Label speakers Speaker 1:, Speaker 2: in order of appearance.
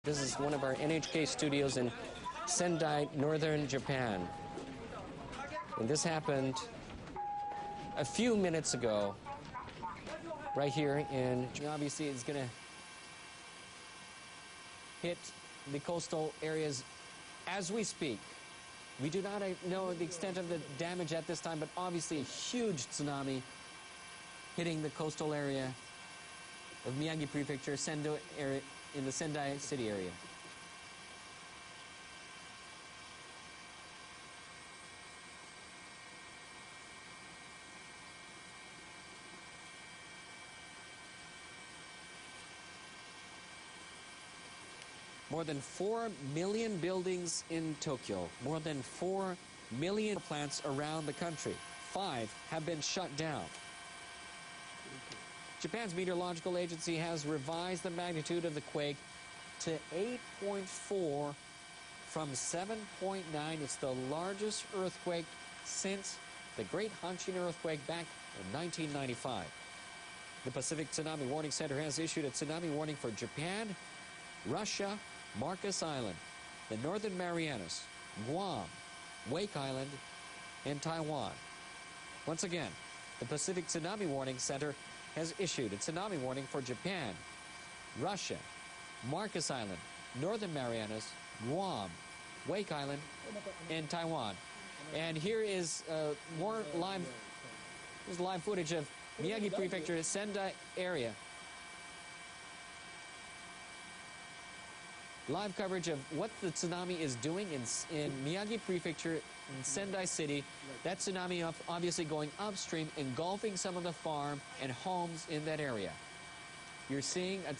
Speaker 1: This is one of our NHK studios in Sendai, northern Japan. And this happened a few minutes ago, right here in, obviously it's going to hit the coastal areas as we speak. We do not know the extent of the damage at this time, but obviously a huge tsunami hitting the coastal area of Miyagi Prefecture, Sendo area, in the Sendai city area. More than 4 million buildings in Tokyo, more than 4 million plants around the country. 5 have been shut down. Japan's meteorological agency has revised the magnitude of the quake to 8.4 from 7.9. It's the largest earthquake since the Great Hanshin earthquake back in 1995. The Pacific Tsunami Warning Center has issued a tsunami warning for Japan, Russia, Marcus Island, the Northern Marianas, Guam, Wake Island, and Taiwan. Once again, the Pacific Tsunami Warning Center has issued a tsunami warning for Japan, Russia, Marcus Island, Northern Marianas, Guam, Wake Island, and Taiwan. And here is more live footage of Miyagi Prefecture, Sendai area. Live coverage of what the tsunami is doing in Miyagi Prefecture in Sendai City. That tsunami obviously going upstream, engulfing some of the farm and homes in that area. You're seeing a